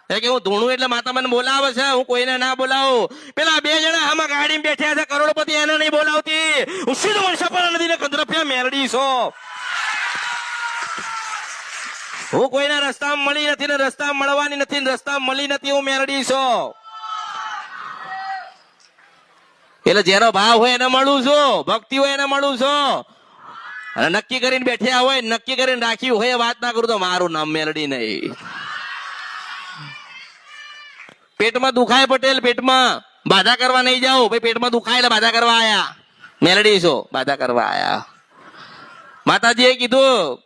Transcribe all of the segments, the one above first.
કે હું ધૂણું એટલે માતા મને બોલાવે છે, હું કોઈને ના બોલાવું. પેલા બે જણા આમાં ગાડી બેઠ્યા છે કરોડપતિ, એને નહીં બોલાવતી. હું સીધો સપના નદીને કંદરફિયા મેરડી છો. હું કોઈના રસ્તામાં મળી નથી ને રસ્તામાં મળવાની નથી ને રસ્તામાં મળી નથી, હું મેરડી છું. એટલે જેનો ભાવ હોય એને મળું છું, ભક્તિ હોય એને મળું છું. અને નક્કી કરીને બેઠ્યા હોય, નક્કી કરીને રાખ્યું હોય વાત ના કરું તો મારું નામ મેલડી નહીં. પેટમાં દુખાય પટેલ, પેટમાં બાધા કરવા નહીં જાઓ ભાઈ. પેટમાં દુખાય એટલે બાધા કરવા આયા, મેલડી છો બાધા કરવા આયા. માતાજીએ કીધું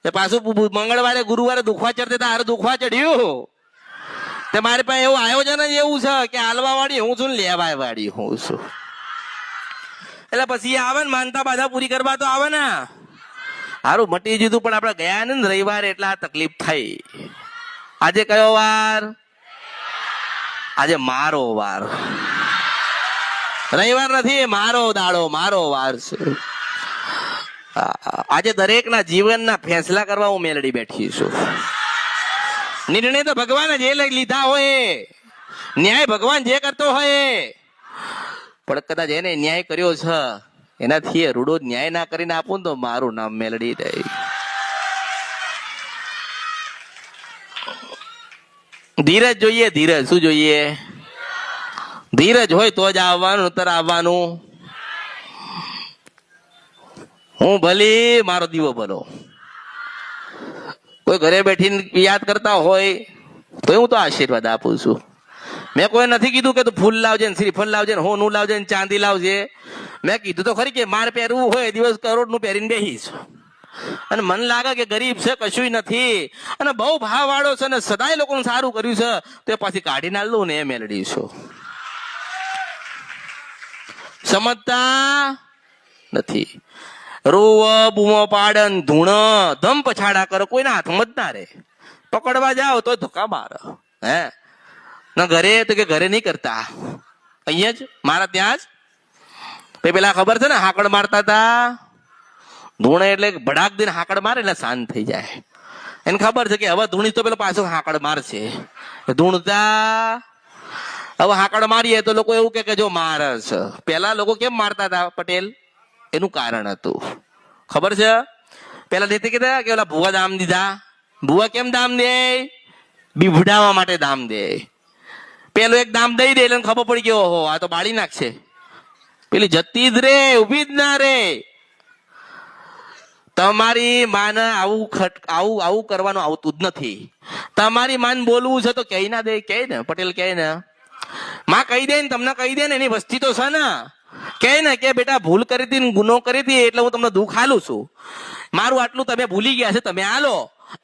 કે પાછું મંગળવારે ગુરુવારે દુખવા ચડતે હારે દુખવા ચડ્યું. તે મારી પાસે એવું આયોજન જ એવું છે કે હાલવા વાળી હું છું ને લેવા વાળી હું છું. એટલે પછી આવે ને માનતા બાધા પૂરી કરવા તો આવે ને. સારું મટી જીધું પણ આપડે ગયા ને રવિવારે એટલે આ તકલીફ થઈ. આજે કયો વાર? આજે મારો વાર. રવિવાર નથી, મારો દાડો, મારો વાર છે. આજે દરેક ના જીવનના ફેસલા કરવા હું મેલડી બેઠી છું. નિર્ણય તો ભગવાન જે લીધા હોય, ન્યાય ભગવાન જે કરતો હોય, પણ કદાચ એને ન્યાય કર્યો છે એનાથી રૂડો ન્યાય ના કરીને આપું તો મારું નામ મેલડી નહીં. ધીરજ જોઈએ, ધીરજ. શું જોઈએ? ધીરજ હોય તો જ આવવાનું, ઉત્તર આવવાનું. હું ભલી, મારો દીવો ભલો. કોઈ ઘરે બેઠીને યાદ કરતા હોય તો હું તો આશીર્વાદ આપું છું. મેં કોઈ નથી કીધું કે તું ફૂલ લાવજે ને શ્રીફળ લાવજે ને હોનું લાવજે ને ચાંદી લાવજે. મેં કીધું તો ખરી કે મારે પહેરવું હોય દિવસ કરોડ નું પહેરીને બેહીશ. અને મને લાગે કે ગરીબ છે, કશું નથી, અને બહુ ભાવ વાળો છે, અને સદાય લોકોનું સારું કર્યું છે, તો પાછી કાઢી ના લઉં ને એ મેલડી છો. સમજતા નથી. રોવ બૂમો પાડન ધૂણ ધમ પછાડા કરો, કોઈના હાથમાં જ ના રે. પકડવા જાઓ તો ધોકા માર. હે ના ઘરે તો કે ઘરે નહીં કરતા, અહીંયા જ મારા ત્યાં જ. પેલા ખબર છે ને હાકડ મારતા હતા. ધૂણે એટલે ભડાક દઈને હાકડ મારે એટલે શાંત થઈ જાય. એને ખબર છે કે હવે ધૂણી તો પેલો પાછો હાકડ મારશે. ધૂણતા હવે હાકડ મારીએ તો લોકો એવું કે જો મારે છે. પેલા લોકો કેમ મારતા હતા પટેલ? એનું કારણ હતું ખબર છે? પેલા નથી કીધા કે ઓલા ભુવા દામ દીધા. ભુવા કેમ દામ દે? બીવડાવવા માટે દામ દે. પેલો એક દામ દઈ દે એટલે ખબર પડી ગયો ઓહો આ તો બાળી નાખશે. પેલી જતી જ રે, ઉભી જ ના રે. તમારી માને આવું કરવાનું આવતું જ નથી. તમારી માન બોલવું છે તો કહી ના દે, કહે ને પટેલ, કહે ને માં કહી દે ને, તમને કહી દે ને, એની વસ્તી તો છે ને. કહે ને કે બેટા ભૂલ કરી હતી, ગુનો કરી હતી, એટલે હું તમને દુઃખ હાલું છું. મારું આટલું તમે ભૂલી ગયા છે, તમે હાલો.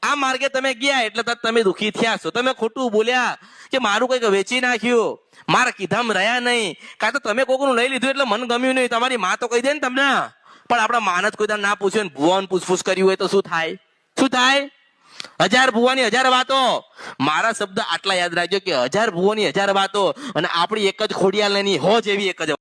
આ માર્ગે તમે ગયા એટલે તમે દુઃખી થયા છો. તમે ખોટું બોલ્યા કે મારું કઈક વેચી નાખ્યું, મારા કીધામાં રહ્યા નહીં, કાં તો તમે કોકનું લઈ લીધું એટલે મન ગમ્યું નહીં. તમારી માં તો કહી દે ને તમને. પણ આપણા માન જ કોઈ ના પૂછ્યું, ભુવાન પૂછપૂછ કર્યું હોય તો શું થાય? શું થાય? 1000 ભુવાની 1000 વાતો. મારા શબ્દ આટલા યાદ રાખજો કે 1000 ભુવાની 1000 વાતો, અને આપણી એક જ ખોડિયાલની હો જેવી એક જ